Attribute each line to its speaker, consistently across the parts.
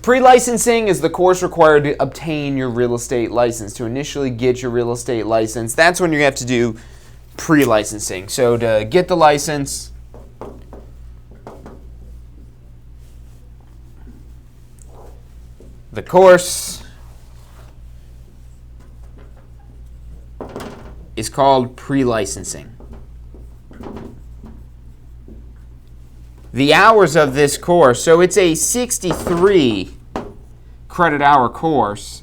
Speaker 1: Pre-licensing is the course required to obtain your real estate license, to initially get your real estate license. That's when you have to do pre-licensing. So to get the license, the course is called pre-licensing. The hours of this course, so it's a 63 credit hour course.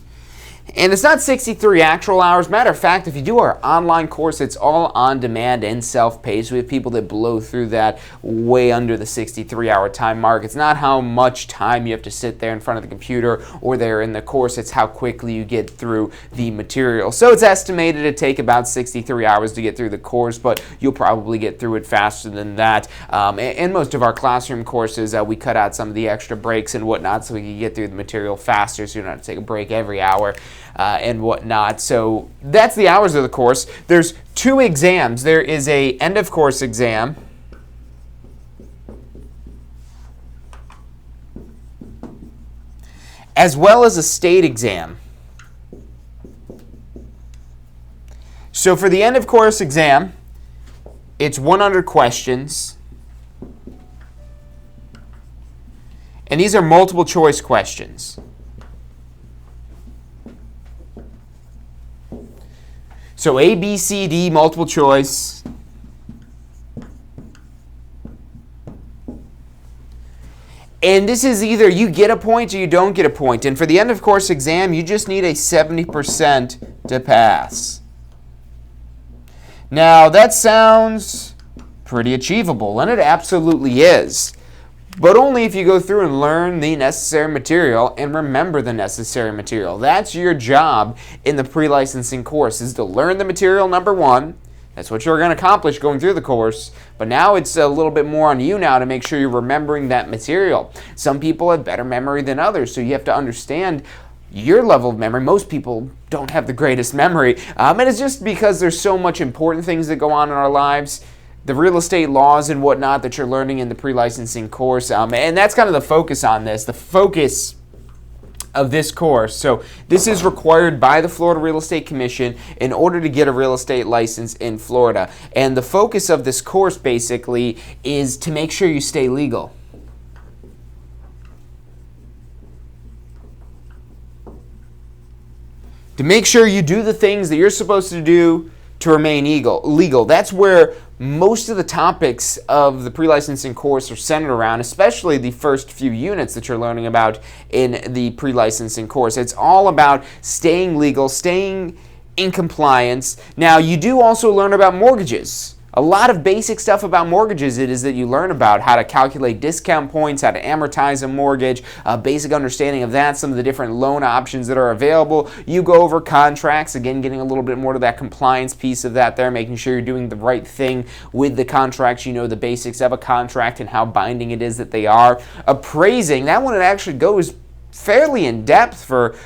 Speaker 1: And it's not 63 actual hours. Matter of fact, if you do our online course, it's all on demand and self-paced. We have people that blow through that way under the 63-hour time mark. It's not how much time you have to sit there in front of the computer or there in the course. It's how quickly you get through the material. So it's estimated to take about 63 hours to get through the course, but you'll probably get through it faster than that. And most of our classroom courses, we cut out some of the extra breaks and whatnot so we can get through the material faster, so you don't have to take a break every hour. And whatnot. So that's the hours of the course. There's 2 exams. There is a end of course exam, as well as a state exam. So for the end of course exam, it's 100 questions. And these are multiple choice questions. So A, B, C, D, multiple choice. And this is either you get a point or you don't get a point. And for the end of course exam, you just need a 70% to pass. Now that sounds pretty achievable, and it absolutely is. But only if you go through and learn the necessary material and remember the necessary material. That's your job in the pre-licensing course, is to learn the material, number one. That's what you're going to accomplish going through the course. But now it's a little bit more on you now to make sure you're remembering that material. Some people have better memory than others, so you have to understand your level of memory. Most people don't have the greatest memory. And it's just because there's so much important things that go on in our lives. The real estate laws and whatnot that you're learning in the pre-licensing course. And that's kind of the focus on this, the focus of this course. So this is required by the Florida Real Estate Commission in order to get a real estate license in Florida. And the focus of this course basically is to make sure you stay legal. To make sure you do the things that you're supposed to do to remain legal. That's where most of the topics of the pre-licensing course are centered around, especially the first few units that you're learning about in the pre-licensing course. It's all about staying legal, staying in compliance. Now, you do also learn about mortgages. A lot of basic stuff about mortgages it is that you learn about how to calculate discount points, how to amortize a mortgage, a basic understanding of that, some of the different loan options that are available. You go over contracts, again, getting a little bit more to that compliance piece of that there, making sure you're doing the right thing with the contracts. You know the basics of a contract and how binding it is that they are. Appraising, that one it actually goes fairly in depth for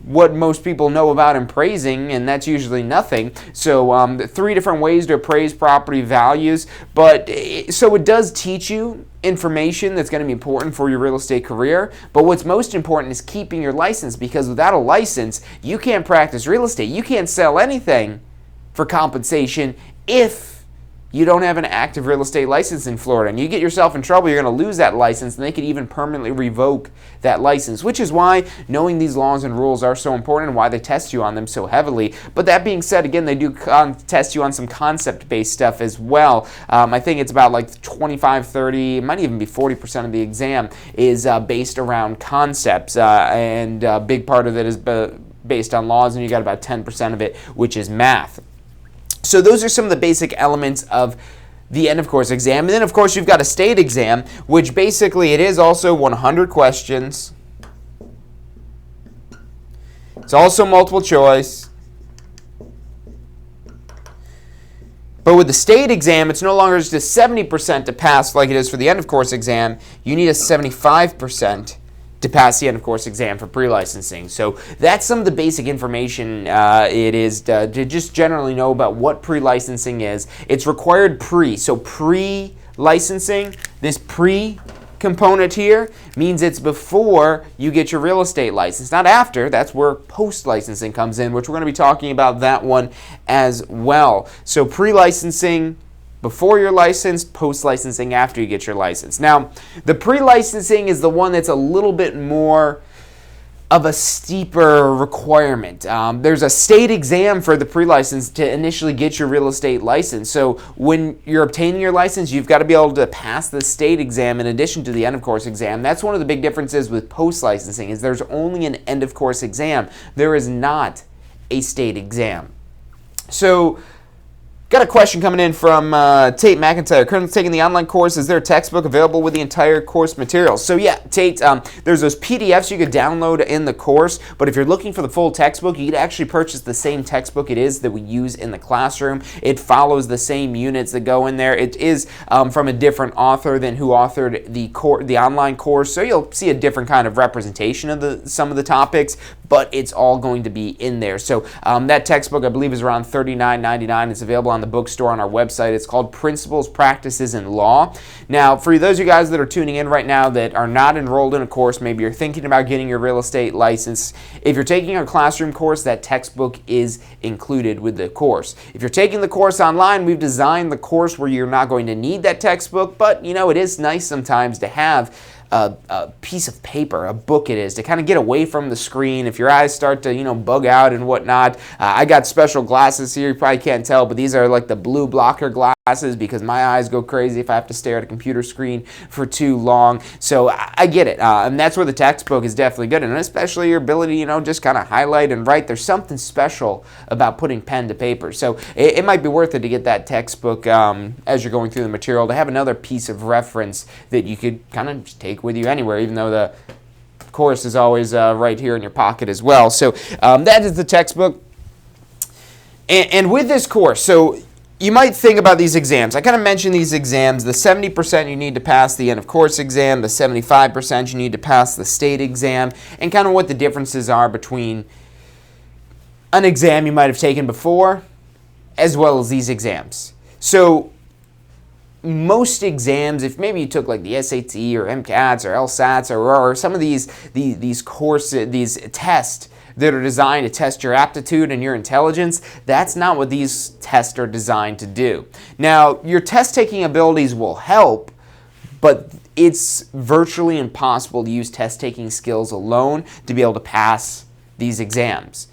Speaker 1: what most people know about appraising, and that's usually nothing. So 3 different ways to appraise property values, so it does teach you information that's going to be important for your real estate career. But what's most important is keeping your license, because without a license, you can't practice real estate. You can't sell anything for compensation if you don't have an active real estate license in Florida. And you get yourself in trouble, you're going to lose that license, and they could even permanently revoke that license, which is why knowing these laws and rules are so important and why they test you on them so heavily. But that being said, again, they do test you on some concept-based stuff as well. I think it's about like 25, 30, it might even be 40% of the exam is based around concepts, and a big part of it is based on laws, and you got about 10% of it, which is math. So those are some of the basic elements of the end of course exam. And then of course you've got a state exam, which basically it is also 100 questions. It's also multiple choice. But with the state exam, it's no longer just a 70% to pass like it is for the end of course exam. You need a 75% to pass the end of course exam for pre-licensing. So that's some of the basic information it is to just generally know about what pre-licensing is. It's required pre, so pre-licensing, this pre component here means it's before you get your real estate license, not after. That's where post-licensing comes in, which we're going to be talking about that one as well. So pre-licensing before you're licensed, post-licensing after you get your license. Now, the pre-licensing is the one that's a little bit more of a steeper requirement. There's a state exam for the pre-license to initially get your real estate license. So when you're obtaining your license, you've got to be able to pass the state exam in addition to the end of course exam. That's one of the big differences with post-licensing, is there's only an end of course exam. There is not a state exam. So got a question coming in from Tate McIntyre. Currently taking the online course. Is there a textbook available with the entire course material? So yeah, Tate, there's those PDFs you could download in the course, but if you're looking for the full textbook, you could actually purchase the same textbook it is that we use in the classroom. It follows the same units that go in there. It is from a different author than who authored the online course, so you'll see a different kind of representation of some of the topics, but it's all going to be in there. So that textbook, I believe, is around $39.99. It's available on the bookstore on our website. It's called Principles, Practices, and Law. Now, for those of you guys that are tuning in right now that are not enrolled in a course, maybe you're thinking about getting your real estate license, if you're taking a classroom course, that textbook is included with the course. If you're taking the course online, we've designed the course where you're not going to need that textbook, but you know, it is nice sometimes to have a piece of paper, a book it is, to kind of get away from the screen if your eyes start to, bug out and whatnot. I got special glasses here. You probably can't tell, but these are like the blue blocker glasses because my eyes go crazy if I have to stare at a computer screen for too long. So I get it. And that's where the textbook is definitely good. And especially your ability, just kind of highlight and write. There's something special about putting pen to paper. So it might be worth it to get that textbook as you're going through the material, to have another piece of reference that you could kind of just take with you anywhere, even though the course is always right here in your pocket as well. So that is the textbook. And with this course, so you might think about these exams. I kind of mentioned these exams. The 70% you need to pass the end of course exam, the 75% you need to pass the state exam, and kind of what the differences are between an exam you might have taken before as well as these exams. So most exams, if maybe you took like the SAT or MCATs or LSATs or some of these courses, these tests that are designed to test your aptitude and your intelligence, that's not what these tests are designed to do. Now, your test-taking abilities will help, but it's virtually impossible to use test-taking skills alone to be able to pass these exams.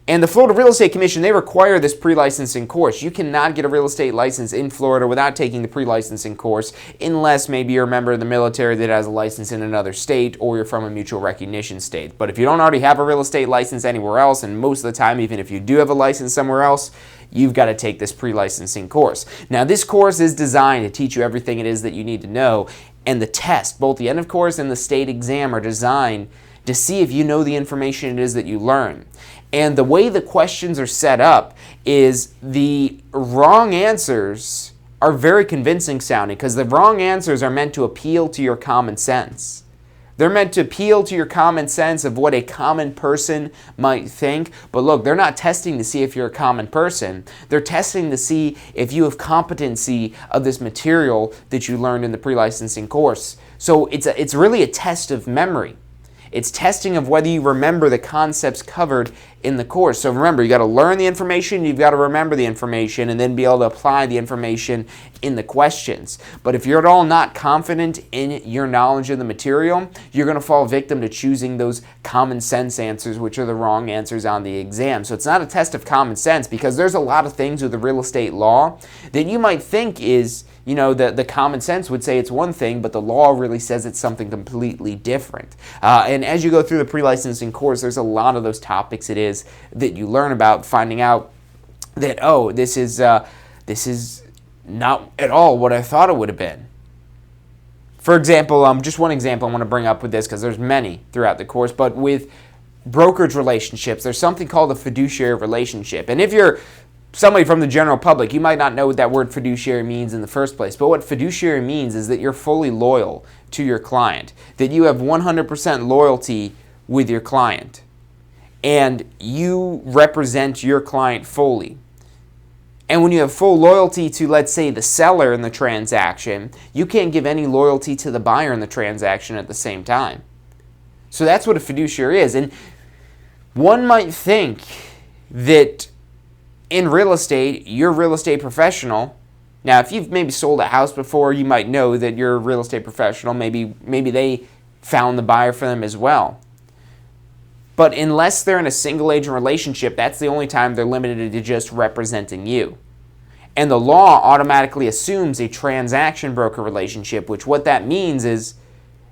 Speaker 1: And the Florida Real Estate Commission, they require this pre-licensing course. You cannot get a real estate license in Florida without taking the pre-licensing course, unless maybe you're a member of the military that has a license in another state, or you're from a mutual recognition state. But if you don't already have a real estate license anywhere else, and most of the time, even if you do have a license somewhere else, you've got to take this pre-licensing course. Now, this course is designed to teach you everything it is that you need to know, and the test, both the end of course and the state exam, are designed to see if you know the information it is that you learn. And the way the questions are set up is the wrong answers are very convincing sounding, because the wrong answers are meant to appeal to your common sense. They're meant to appeal to your common sense of what a common person might think. But look, they're not testing to see if you're a common person. They're testing to see if you have competency of this material that you learned in the pre-licensing course. So it's really a test of memory. It's testing of whether you remember the concepts covered in the course. So remember, you got to learn the information, you've got to remember the information, and then be able to apply the information in the questions. But if you're at all not confident in your knowledge of the material, you're going to fall victim to choosing those common sense answers, which are the wrong answers on the exam. So it's not a test of common sense, because there's a lot of things with the real estate law that you might think is, the common sense would say it's one thing, but the law really says it's something completely different. And as you go through the pre-licensing course, there's a lot of those topics it is that you learn about, finding out that, oh, this is not at all what I thought it would have been. For example, just one example I want to bring up with this, because there's many throughout the course, but with brokerage relationships, there's something called a fiduciary relationship. And if you're somebody from the general public, you might not know what that word fiduciary means in the first place. But what fiduciary means is that you're fully loyal to your client, that you have 100% loyalty with your client, and you represent your client fully. And when you have full loyalty to, let's say, the seller in the transaction, you can't give any loyalty to the buyer in the transaction at the same time. So that's what a fiduciary is. And one might think that in real estate, you're a real estate professional. Now, if you've maybe sold a house before, you might know that you're a real estate professional. Maybe they found the buyer for them as well. But unless they're in a single agent relationship, that's the only time they're limited to just representing you. And the law automatically assumes a transaction broker relationship, which what that means is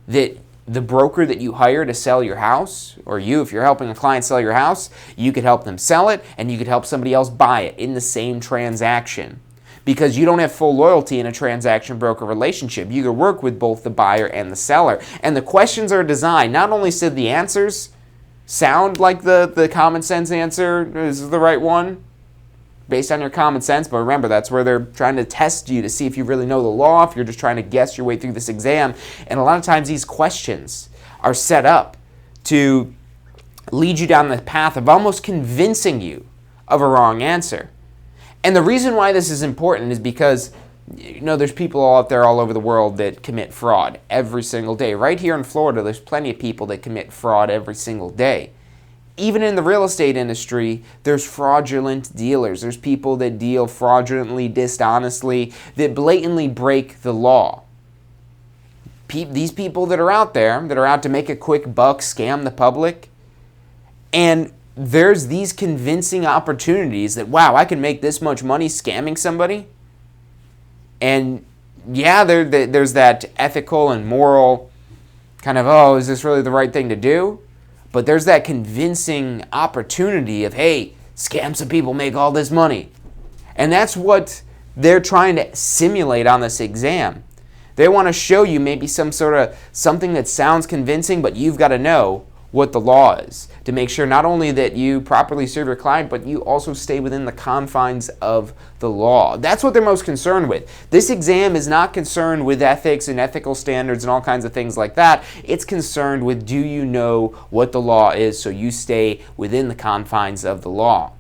Speaker 1: that the broker that you hire to sell your house, or you, if you're helping a client sell your house, you could help them sell it and you could help somebody else buy it in the same transaction. Because you don't have full loyalty in a transaction broker relationship. You could work with both the buyer and the seller. And the questions are designed not only so the answers sound like the common sense answer is the right one based on your common sense, but remember, that's where they're trying to test you to see if you really know the law, if you're just trying to guess your way through this exam. And a lot of times these questions are set up to lead you down the path of almost convincing you of a wrong answer. And the reason why this is important is because, you know, there's people out there all over the world that commit fraud every single day. Right here in Florida, there's plenty of people that commit fraud every single day. Even in the real estate industry, there's fraudulent dealers. There's people that deal fraudulently, dishonestly, that blatantly break the law. These people that are out there, that are out to make a quick buck, scam the public, and there's these convincing opportunities that, wow, I can make this much money scamming somebody. And yeah, there's that ethical and moral kind of, oh, is this really the right thing to do? But there's that convincing opportunity of, hey, scam some people, make all this money. And that's what they're trying to simulate on this exam. They want to show you maybe something that sounds convincing, but you've got to know what the law is to make sure not only that you properly serve your client, but you also stay within the confines of the law. That's what they're most concerned with. This exam is not concerned with ethics and ethical standards and all kinds of things like that. It's concerned with, do you know what the law is so you stay within the confines of the law?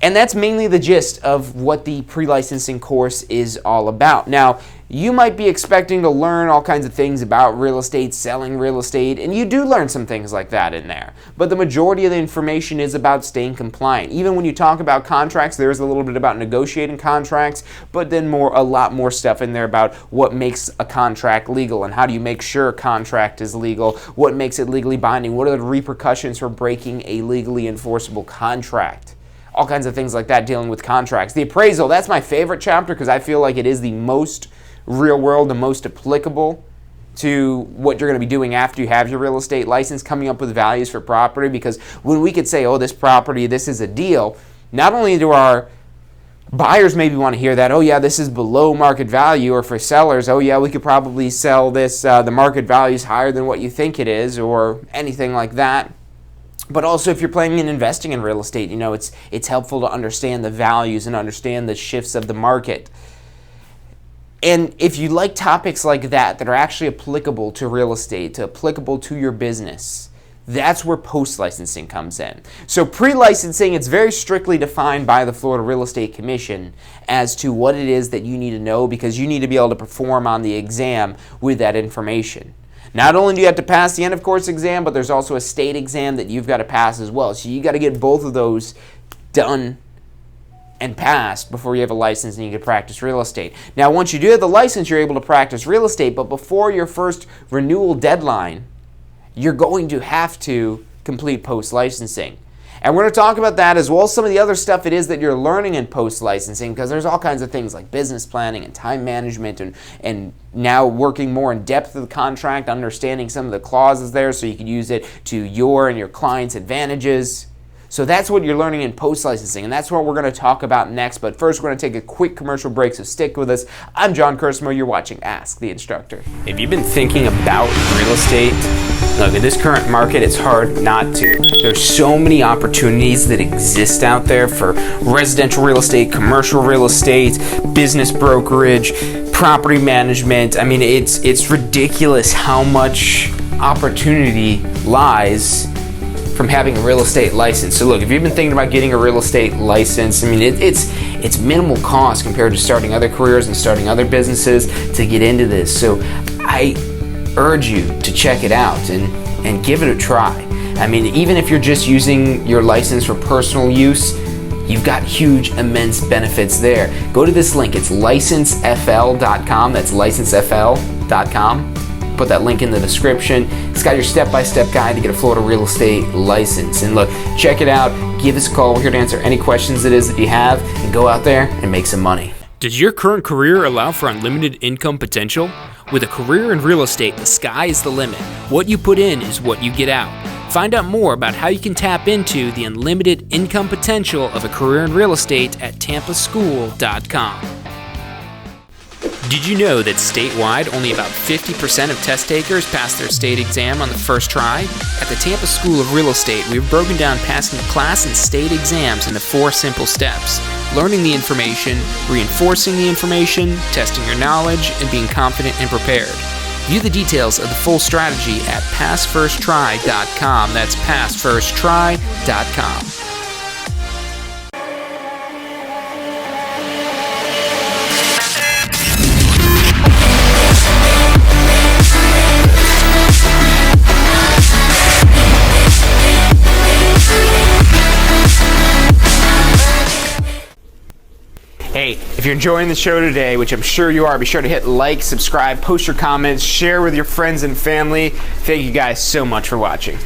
Speaker 1: And that's mainly the gist of what the pre-licensing course is all about. Now, you might be expecting to learn all kinds of things about real estate, selling real estate, and you do learn some things like that in there. But the majority of the information is about staying compliant. Even when you talk about contracts, there is a little bit about negotiating contracts, but then a lot more stuff in there about what makes a contract legal and how do you make sure a contract is legal, what makes it legally binding, what are the repercussions for breaking a legally enforceable contract. All kinds of things like that dealing with contracts. The appraisal, that's my favorite chapter because I feel like it is the most real world, the most applicable to what you're going to be doing after you have your real estate license, coming up with values for property. Because when we could say, oh, this property, this is a deal, not only do our buyers maybe want to hear that, oh yeah, this is below market value, or for sellers, oh yeah, we could probably sell this, the market value is higher than what you think it is, or anything like that. But also, if you're planning on investing in real estate, you know, it's helpful to understand the values and understand the shifts of the market. And if you like topics like that are actually applicable to real estate, applicable to your business, that's where post-licensing comes in. So pre-licensing, it's very strictly defined by the Florida Real Estate Commission as to what it is that you need to know, because you need to be able to perform on the exam with that information. Not only do you have to pass the end of course exam, but there's also a state exam that you've got to pass as well. So you got to get both of those done and passed before you have a license and you can practice real estate. Now, once you do have the license, you're able to practice real estate, but before your first renewal deadline, you're going to have to complete post-licensing. And we're going to talk about that as well as some of the other stuff it is that you're learning in post-licensing, because there's all kinds of things like business planning and time management and now working more in depth of the contract, understanding some of the clauses there so you can use it to your and your client's advantages. So that's what you're learning in post-licensing, and that's what we're going to talk about next. But first, we're going to take a quick commercial break, so stick with us. I'm John Kursmo. You're watching Ask the Instructor. If you've been thinking about real estate, look, in this current market, it's hard not to. There's so many opportunities that exist out there for residential real estate, commercial real estate, business brokerage, property management. I mean, it's ridiculous how much opportunity lies from having a real estate license. So look, if you've been thinking about getting a real estate license, I mean, it's minimal cost compared to starting other careers and starting other businesses to get into this. So I urge you to check it out and give it a try. I mean, even if you're just using your license for personal use, you've got huge, immense benefits there. Go to this link. It's licensefl.com. That's licensefl.com. Put that link in the description. It's got your step-by-step guide to get a Florida real estate license. And look, check it out. Give us a call. We're here to answer any questions it is that you have, and go out there and make some money.
Speaker 2: Does your current career allow for unlimited income potential? With a career in real estate, the sky is the limit. What you put in is what you get out. Find out more about how you can tap into the unlimited income potential of a career in real estate at tampaschool.com. Did you know that statewide only about 50% of test takers pass their state exam on the first try? At the Tampa School of Real Estate, we've broken down passing the class and state exams into 4 simple steps: learning the information, reinforcing the information, testing your knowledge, and being confident and prepared. View the details of the full strategy at passfirsttry.com. That's passfirsttry.com.
Speaker 1: Hey, if you're enjoying the show today, which I'm sure you are, be sure to hit like, subscribe, post your comments, share with your friends and family. Thank you guys so much for watching.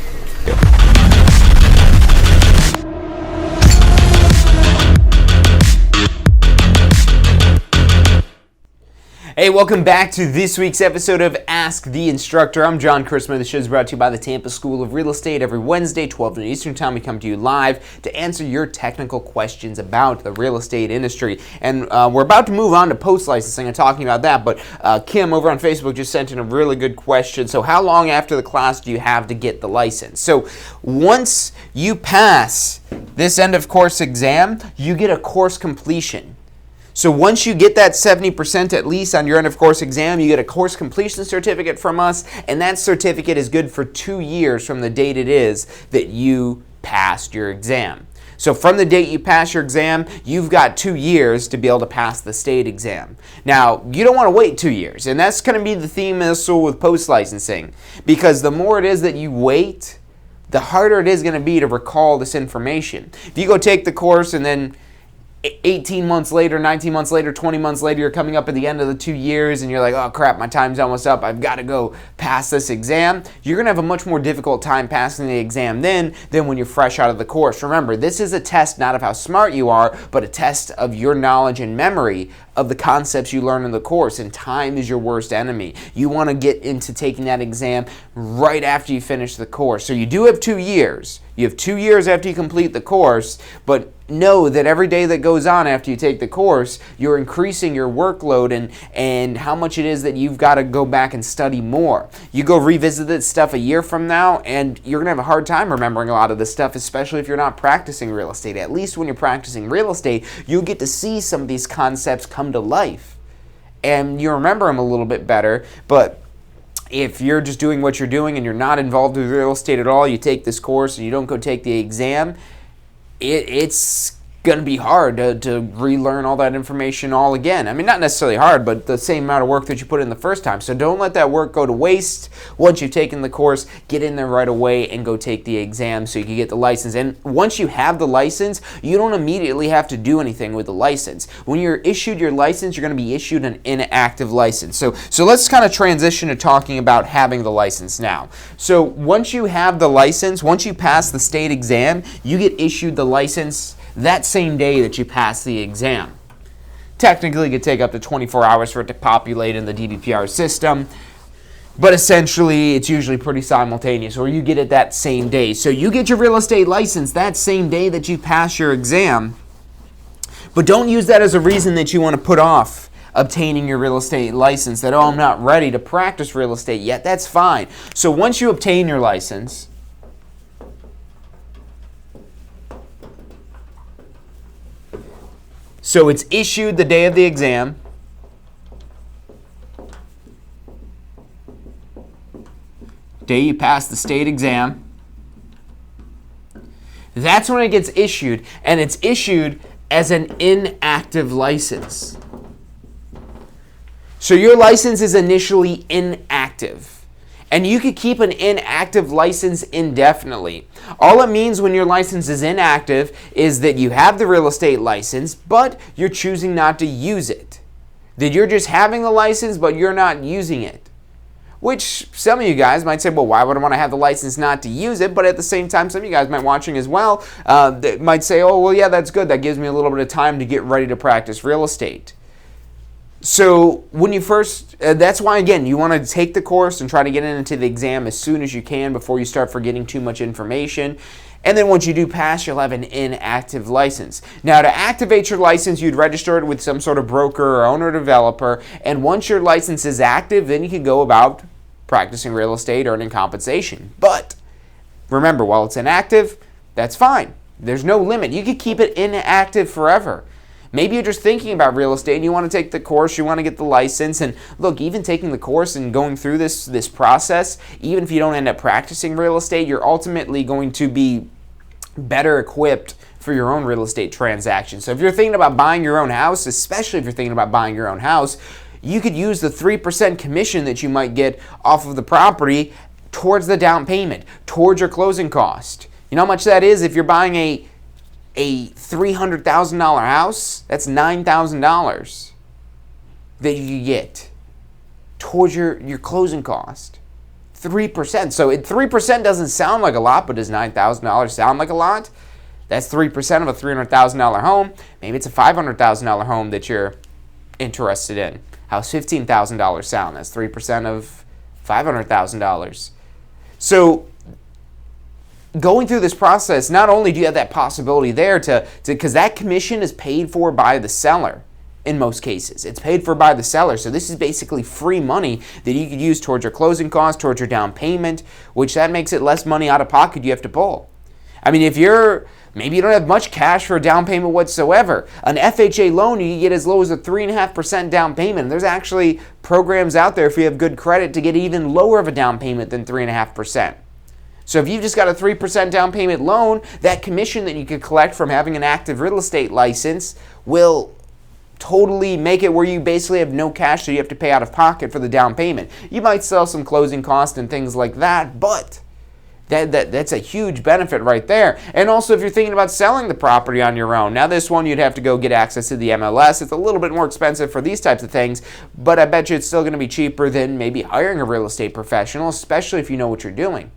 Speaker 1: Hey, welcome back to this week's episode of Ask the Instructor. I'm John Christmas. The show is brought to you by the Tampa School of Real Estate. Every Wednesday, 12 noon Eastern Time, we come to you live to answer your technical questions about the real estate industry. And we're about to move on to post-licensing and talking about that, but Kim over on Facebook just sent in a really good question. So how long after the class do you have to get the license? So once you pass this end of course exam, you get a course completion. So once you get that 70% at least on your end of course exam, you get a course completion certificate from us, and that certificate is good for 2 years from the date it is that you passed your exam. So from the date you pass your exam, you've got 2 years to be able to pass the state exam. Now, you don't want to wait 2 years, and that's going to be the theme also with post-licensing, because the more it is that you wait, the harder it is going to be to recall this information. If you go take the course and then 18 months later, 19 months later, 20 months later, you're coming up at the end of the 2 years and you're like, oh crap, my time's almost up, I've got to go pass this exam. You're going to have a much more difficult time passing the exam than when you're fresh out of the course. Remember, this is a test not of how smart you are, but a test of your knowledge and memory of the concepts you learn in the course, and time is your worst enemy. You want to get into taking that exam right after you finish the course. So you do have 2 years. You have 2 years after you complete the course, but know that every day that goes on after you take the course, you're increasing your workload and how much it is that you've got to go back and study more. You go revisit this stuff a year from now, and you're going to have a hard time remembering a lot of this stuff, especially if you're not practicing real estate. At least when you're practicing real estate, you'll get to see some of these concepts come to life, and you remember them a little bit better. But if you're just doing what you're doing and you're not involved with real estate at all, you take this course and you don't go take the exam, it's going to be hard to relearn all that information all again. I mean, not necessarily hard, but the same amount of work that you put in the first time. So don't let that work go to waste. Once you've taken the course, get in there right away and go take the exam so you can get the license. And once you have the license, you don't immediately have to do anything with the license. When you're issued your license, you're going to be issued an inactive license. So let's kind of transition to talking about having the license now. So once you have the license, once you pass the state exam, you get issued the license that same day that you pass the exam. Technically, it could take up to 24 hours for it to populate in the DBPR system, but essentially, it's usually pretty simultaneous, or you get it that same day. So you get your real estate license that same day that you pass your exam, but don't use that as a reason that you want to put off obtaining your real estate license, that, oh, I'm not ready to practice real estate yet. That's fine. So once you obtain your license, so it's issued the day of the exam. Day you pass the state exam. That's when it gets issued, and it's issued as an inactive license. So your license is initially inactive, and you could keep an inactive license indefinitely. All it means when your license is inactive is that you have the real estate license, but you're choosing not to use it. That you're just having the license, but you're not using it. Which some of you guys might say, well, why would I want to have the license not to use it? But at the same time, some of you guys might be watching as well, might say, oh, well, yeah, that's good. That gives me a little bit of time to get ready to practice real estate. So when you first, that's why, again, you want to take the course and try to get into the exam as soon as you can before you start forgetting too much information. And then once you do pass, you'll have an inactive license. Now, to activate your license, you'd register it with some sort of broker or owner developer. And once your license is active, then you can go about practicing real estate, earning compensation. But remember, while it's inactive, that's fine. There's no limit. You could keep it inactive forever. Maybe you're just thinking about real estate and you want to take the course, you want to get the license. And look, even taking the course and going through this process, even if you don't end up practicing real estate, you're ultimately going to be better equipped for your own real estate transaction. So if you're thinking about buying your own house, especially if you're thinking about buying your own house, you could use the 3% commission that you might get off of the property towards the down payment, towards your closing cost. You know how much that is? If you're buying a $300,000 house, that's $9,000 that you could get towards your closing cost. 3%. So 3% doesn't sound like a lot, but does $9,000 sound like a lot? That's 3% of a $300,000 home. Maybe it's a $500,000 home that you're interested in. How's $15,000 sound? That's 3% of $500,000. So going through this process, not only do you have that possibility there because that commission is paid for by the seller in most cases. It's paid for by the seller. So this is basically free money that you could use towards your closing costs, towards your down payment, which that makes it less money out of pocket you have to pull. I mean, maybe you don't have much cash for a down payment whatsoever. An FHA loan, you can get as low as a 3.5% down payment. There's actually programs out there if you have good credit to get even lower of a down payment than 3.5%. So if you've just got a 3% down payment loan, that commission that you could collect from having an active real estate license will totally make it where you basically have no cash that you have to pay out of pocket for the down payment. You might sell some closing costs and things like that, but that's a huge benefit right there. And also if you're thinking about selling the property on your own, now this one you'd have to go get access to the MLS. It's a little bit more expensive for these types of things, but I bet you it's still going to be cheaper than maybe hiring a real estate professional, especially if you know what you're doing.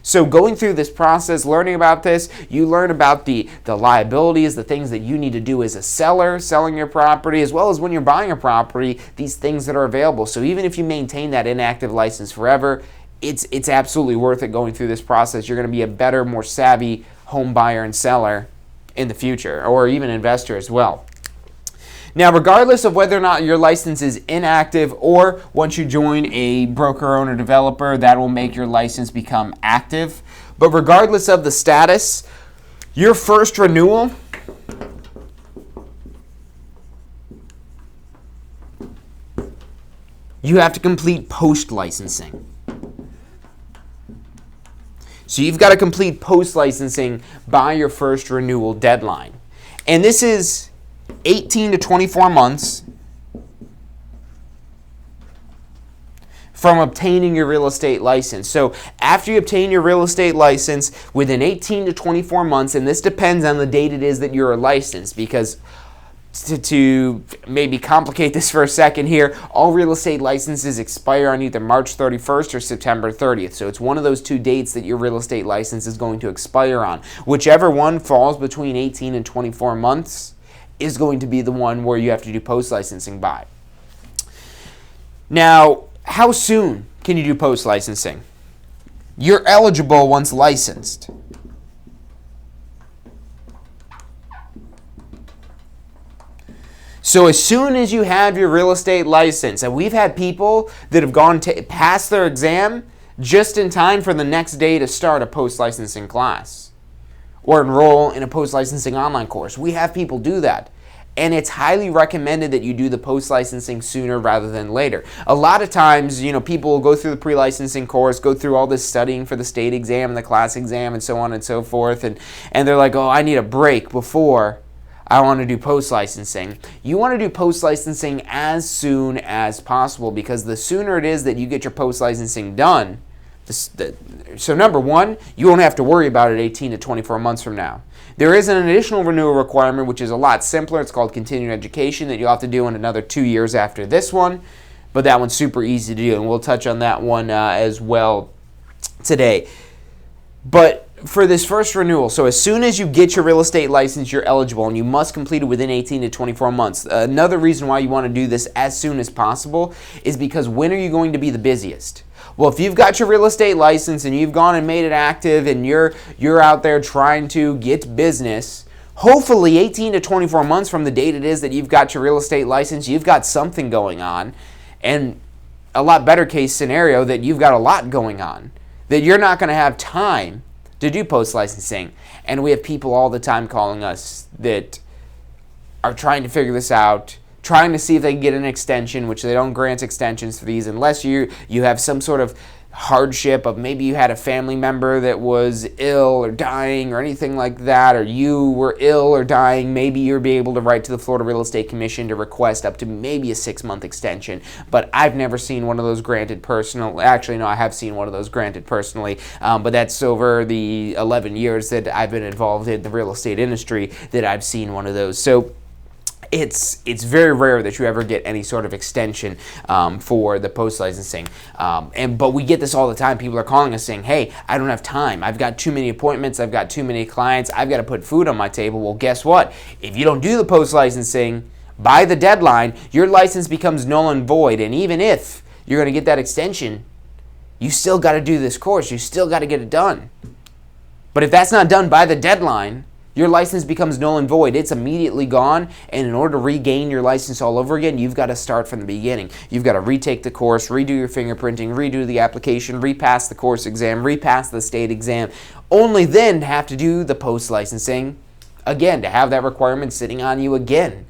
Speaker 1: So going through this process, learning about this, you learn about the liabilities, the things that you need to do as a seller, selling your property, as well as when you're buying a property, these things that are available. So even if you maintain that inactive license forever, it's absolutely worth it going through this process. You're going to be a better, more savvy home buyer and seller in the future, or even investor as well. Now, regardless of whether or not your license is inactive or once you join a broker, owner, developer, that will make your license become active. But regardless of the status, your first renewal you have to complete post-licensing. So you've got to complete post-licensing by your first renewal deadline. And this is 18 to 24 months from obtaining your real estate license. So after you obtain your real estate license, within 18 to 24 months, and this depends on the date it is that you're licensed, because to maybe complicate this for a second here, all real estate licenses expire on either March 31st or September 30th. So it's one of those two dates that your real estate license is going to expire on. Whichever one falls between 18 and 24 months is going to be the one where you have to do post-licensing by. Now, how soon can you do post-licensing? You're eligible once licensed. So as soon as you have your real estate license, and we've had people that have gone to pass their exam just in time for the next day to start a post-licensing class or enroll in a post-licensing online course. We have people do that. And it's highly recommended that you do the post-licensing sooner rather than later. A lot of times, people will go through the pre-licensing course, go through all this studying for the state exam and the class exam and so on and so forth. And they're like, oh, I need a break before I want to do post-licensing. You want to do post-licensing as soon as possible, because the sooner it is that you get your post-licensing done, so number one, you won't have to worry about it 18 to 24 months from now. There is an additional renewal requirement, which is a lot simpler. It's called continuing education, that you'll have to do in another 2 years after this one, but that one's super easy to do, and we'll touch on that one as well today. But for this first renewal, so as soon as you get your real estate license, you're eligible, and you must complete it within 18 to 24 months. Another reason why you want to do this as soon as possible is because when are you going to be the busiest? Well, if you've got your real estate license and you've gone and made it active and you're out there trying to get business, hopefully 18 to 24 months from the date it is that you've got your real estate license, you've got something going on, and a lot better case scenario that you've got a lot going on, that you're not going to have time to do post-licensing. And we have people all the time calling us that are trying to figure this out, trying to see if they can get an extension, which they don't grant extensions for these unless you have some sort of hardship of maybe you had a family member that was ill or dying or anything like that, or you were ill or dying. Maybe you'll be able to write to the Florida Real Estate Commission to request up to maybe a 6-month extension. But I've never seen one of those granted personally. Actually, no, I have seen one of those granted personally, but that's over the 11 years that I've been involved in the real estate industry that I've seen one of those. So it's very rare that you ever get any sort of extension for the post-licensing. But we get this all the time. People are calling us saying, hey, I don't have time. I've got too many appointments. I've got too many clients. I've got to put food on my table. Well, guess what? If you don't do the post-licensing by the deadline, your license becomes null and void. And even if you're going to get that extension, you still got to do this course. You still got to get it done. But if that's not done by the deadline, your license becomes null and void. It's immediately gone, and in order to regain your license all over again, you've got to start from the beginning. You've got to retake the course, redo your fingerprinting, redo the application, repass the course exam, repass the state exam, only then have to do the post-licensing again, to have that requirement sitting on you again.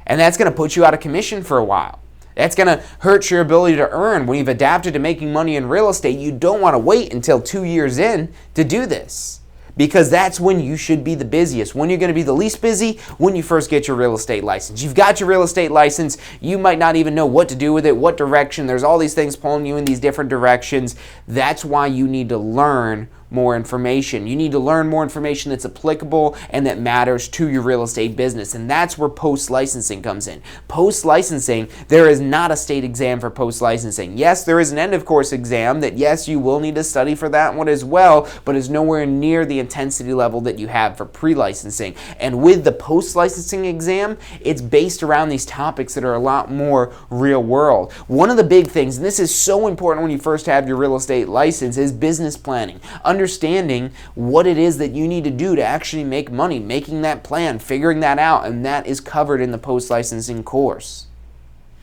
Speaker 1: And that's going to put you out of commission for a while. That's going to hurt your ability to earn. When you've adapted to making money in real estate, you don't want to wait until 2 years in to do this, because that's when you should be the busiest. When you're going to be the least busy, when you first get your real estate license. You've got your real estate license, you might not even know what to do with it, what direction. There's all these things pulling you in these different directions. That's why you need to learn more information. You need to learn more information that's applicable and that matters to your real estate business. And that's where post-licensing comes in. Post-licensing, there is not a state exam for post-licensing. Yes, there is an end-of-course exam that, yes, you will need to study for that one as well, but is nowhere near the intensity level that you have for pre-licensing. And with the post-licensing exam, it's based around these topics that are a lot more real world. One of the big things, and this is so important when you first have your real estate license, is business planning. Understanding what it is that you need to do to actually make money, making that plan, figuring that out, and that is covered in the post-licensing course.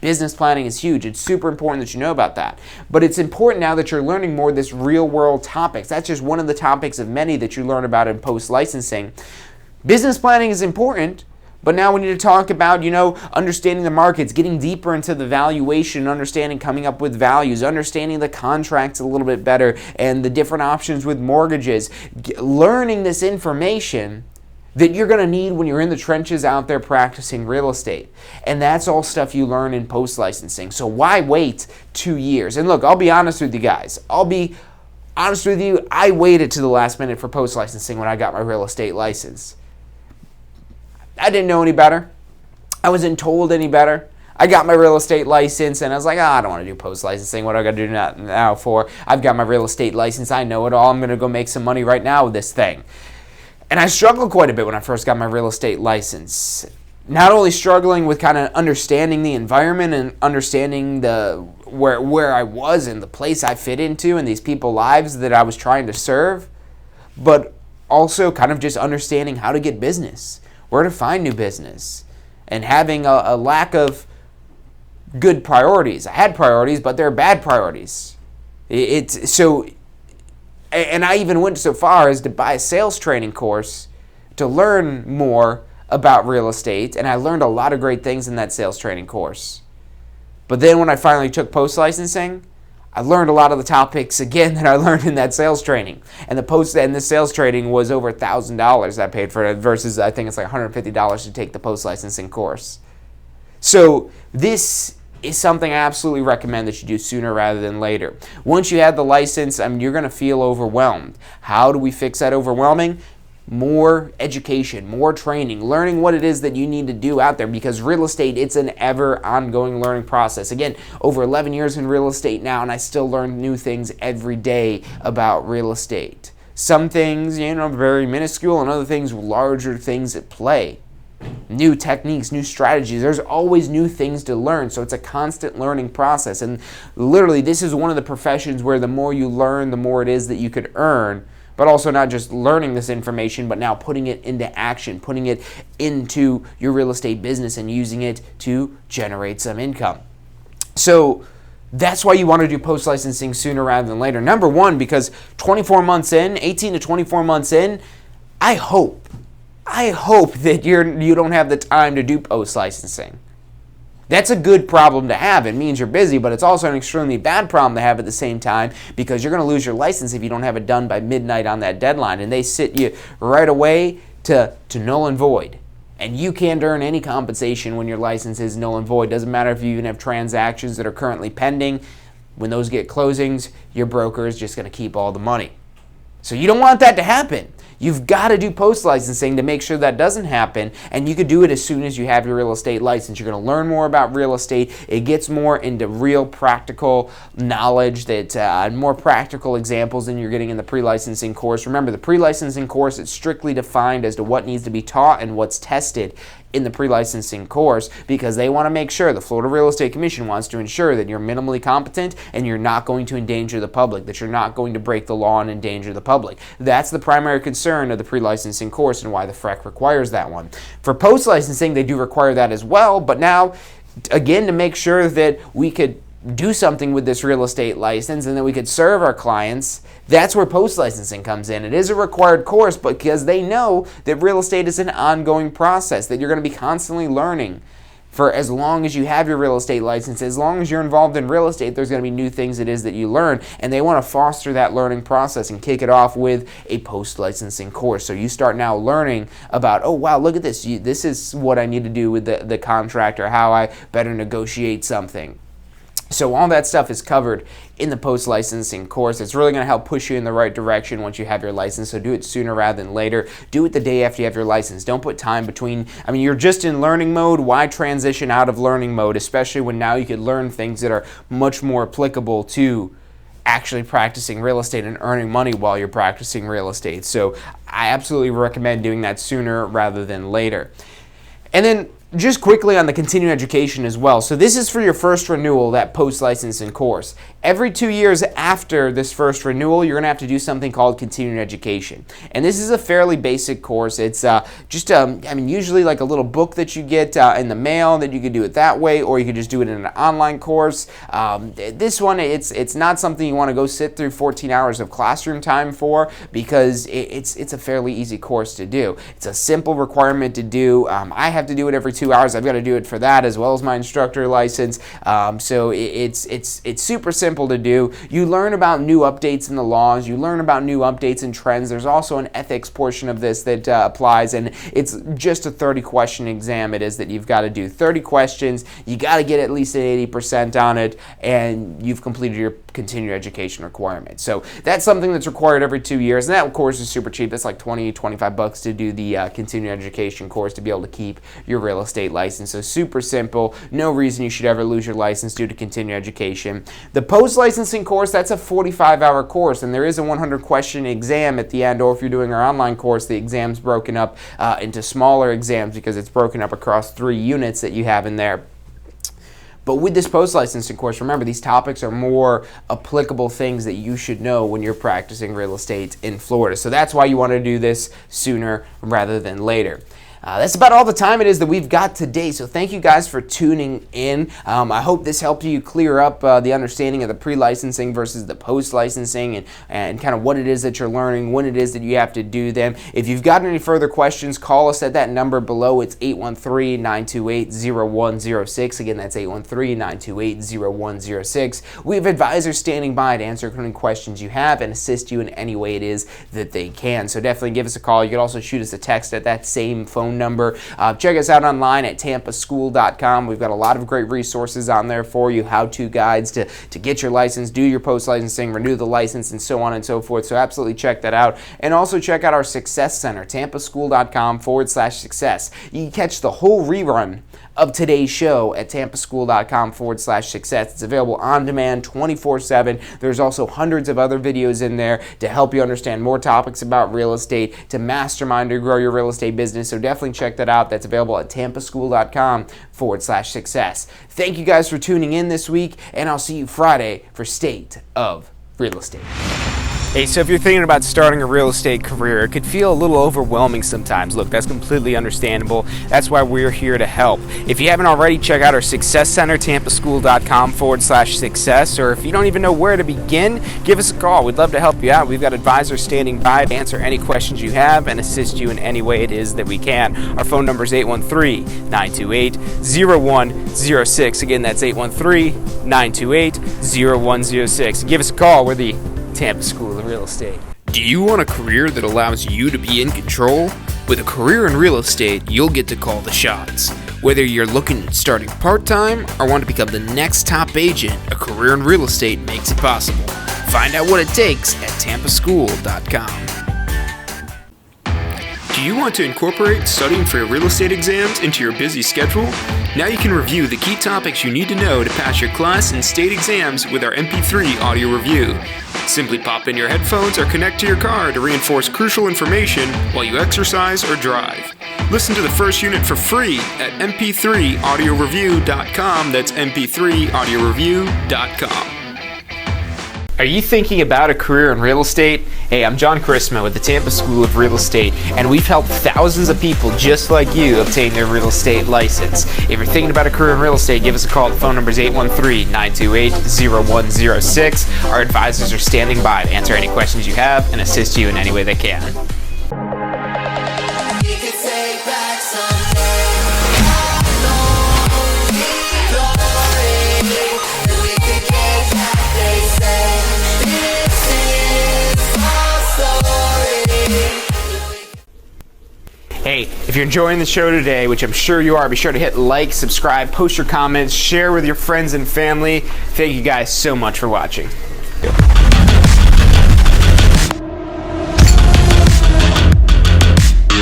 Speaker 1: Business planning is huge. It's super important that you know about that. But it's important now that you're learning more of this real-world topics. That's just one of the topics of many that you learn about in post-licensing. Business planning is important, but now we need to talk about, understanding the markets, getting deeper into the valuation, understanding, coming up with values, understanding the contracts a little bit better and the different options with mortgages. Learning this information that you're going to need when you're in the trenches out there practicing real estate. And that's all stuff you learn in post-licensing. So why wait 2 years? And look, I'll be honest with you guys. I waited to the last minute for post-licensing when I got my real estate license. I didn't know any better. I wasn't told any better. I got my real estate license and I was like, I don't want to do post-licensing. What do I got to do now for? I've got my real estate license. I know it all. I'm going to go make some money right now with this thing. And I struggled quite a bit when I first got my real estate license. Not only struggling with kind of understanding the environment and understanding where I was and the place I fit into and these people's lives that I was trying to serve, but also kind of just understanding how to get business, where to find new business, and having a lack of good priorities. I had priorities, but they're bad priorities. And I even went so far as to buy a sales training course to learn more about real estate, and I learned a lot of great things in that sales training course. But then when I finally took post-licensing, I learned a lot of the topics again that I learned in that sales training. And the sales training was over $1,000 I paid for it versus I think it's like $150 to take the post-licensing course. So this is something I absolutely recommend that you do sooner rather than later. Once you have the license, you're going to feel overwhelmed. How do we fix that overwhelming? More education, more training, learning what it is that you need to do out there, because real estate, it's an ever ongoing learning process. Again, over 11 years in real estate now, and I still learn new things every day about real estate. Some things, very minuscule, and other things, larger things at play. New techniques, new strategies. There's always new things to learn, so it's a constant learning process. And literally, this is one of the professions where the more you learn, the more it is that you could earn. But also not just learning this information, but now putting it into action, putting it into your real estate business and using it to generate some income. So that's why you want to do post-licensing sooner rather than later. Number one, because 24 months in, 18 to 24 months in, I hope that you don't have the time to do post-licensing. That's a good problem to have. It means you're busy, but it's also an extremely bad problem to have at the same time, because you're going to lose your license if you don't have it done by midnight on that deadline, and they sit you right away to null and void. And you can't earn any compensation when your license is null and void. Doesn't matter if you even have transactions that are currently pending. When those get closings, your broker is just going to keep all the money. So you don't want that to happen. You've got to do post-licensing to make sure that doesn't happen, and you could do it as soon as you have your real estate license. You're going to learn more about real estate. It gets more into real practical knowledge, that more practical examples than you're getting in the pre-licensing course. Remember, the pre-licensing course is strictly defined as to what needs to be taught and what's tested in the pre-licensing course, because they want to make sure, the Florida Real Estate Commission wants to ensure that you're minimally competent and you're not going to endanger the public, that you're not going to break the law and endanger the public. That's the primary concern of the pre-licensing course and why the FREC requires that one. For post-licensing, they do require that as well, but now, again, to make sure that we could do something with this real estate license and that we could serve our clients, that's where post-licensing comes in. It is a required course, but because they know that real estate is an ongoing process, that you're going to be constantly learning. For as long as you have your real estate license, as long as you're involved in real estate, there's going to be new things it is that you learn, and they want to foster that learning process and kick it off with a post-licensing course. So you start now learning about, oh wow, look at this. This is what I need to do with the contract, or how I better negotiate something. So all that stuff is covered in the post-licensing course. It's really going to help push you in the right direction once you have your license, so do it sooner rather than later. Do it the day after you have your license. Don't put time between. You're just in learning mode. Why transition out of learning mode, especially when now you could learn things that are much more applicable to actually practicing real estate and earning money while you're practicing real estate. So I absolutely recommend doing that sooner rather than later. And then just quickly on the continuing education as well. So this is for your first renewal, that post-licensing course. Every 2 years after this first renewal, you're going to have to do something called continuing education. And this is a fairly basic course. It's usually like a little book that you get in the mail, that you could do it that way, or you could just do it in an online course. This one, it's not something you want to go sit through 14 hours of classroom time for, because it's a fairly easy course to do. It's a simple requirement to do. I have to do it every 2 hours. I've got to do it for that as well as my instructor license. So it's super simple to do. You learn about new updates in the laws. You learn about new updates and trends. There's also an ethics portion of this that applies, and it's just a 30-question exam it is that you've got to do. 30 questions. You got to get at least an 80% on it, and you've completed your continuing education requirement. So that's something that's required every 2 years, and that course is super cheap. It's like $20-25 to do the continuing education course to be able to keep your real estate license. So super simple. No reason you should ever lose your license due to continuing education. The post-licensing course, that's a 45-hour course, and there is a 100-question exam at the end, or if you're doing our online course, the exam's broken up into smaller exams because it's broken up across 3 units that you have in there. But with this post-licensing course, remember, these topics are more applicable things that you should know when you're practicing real estate in Florida. So that's why you want to do this sooner rather than later. That's about all the time it is that we've got today, so thank you guys for tuning in. I hope this helped you clear up the understanding of the pre-licensing versus the post-licensing and kind of what it is that you're learning, when it is that you have to do them. If you've got any further questions, call us at that number below. It's 813-928-0106. Again, that's 813-928-0106. We have advisors standing by to answer any questions you have and assist you in any way it is that they can. So definitely give us a call. You can also shoot us a text at that same phone number. Check us out online at tampaschool.com. We've got a lot of great resources on there for you, how-to guides to get your license, do your post-licensing, renew the license, and so on and so forth. So absolutely check that out. And also check out our Success Center, tampaschool.com/success. You can catch the whole rerun of today's show at tampaschool.com/success. It's available on demand 24/7. There's also hundreds of other videos in there to help you understand more topics about real estate, to mastermind or grow your real estate business. So definitely check that out. That's available at tampaschool.com/success. Thank you guys for tuning in this week, and I'll see you Friday for State of Real Estate. Hey, so if you're thinking about starting a real estate career, it could feel a little overwhelming sometimes. Look, that's completely understandable. That's why we're here to help. If you haven't already, check out our Success Center, tampaschool.com/success, or if you don't even know where to begin, give us a call. We'd love to help you out. We've got advisors standing by to answer any questions you have and assist you in any way it is that we can. Our phone number is 813-928-0106. Again, that's 813-928-0106. Give us a call. We're the Tampa School of Real Estate.
Speaker 2: Do you want a career that allows you to be in control? With a career in real estate, you'll get to call the shots. Whether you're looking at starting part-time or want to become the next top agent, a career in real estate makes it possible. Find out what it takes at tampaschool.com. Do you want to incorporate studying for your real estate exams into your busy schedule? Now you can review the key topics you need to know to pass your class and state exams with our MP3 audio review. Simply pop in your headphones or connect to your car to reinforce crucial information while you exercise or drive. Listen to the first unit for free at mp3audioreview.com. That's mp3audioreview.com.
Speaker 1: Are you thinking about a career in real estate? Hey, I'm John Chrisma with the Tampa School of Real Estate, and we've helped thousands of people just like you obtain their real estate license. If you're thinking about a career in real estate, give us a call. The phone number is 813-928-0106. Our advisors are standing by to answer any questions you have and assist you in any way they can. Hey, if you're enjoying the show today, which I'm sure you are, be sure to hit like, subscribe, post your comments, share with your friends and family. Thank you guys so much for watching.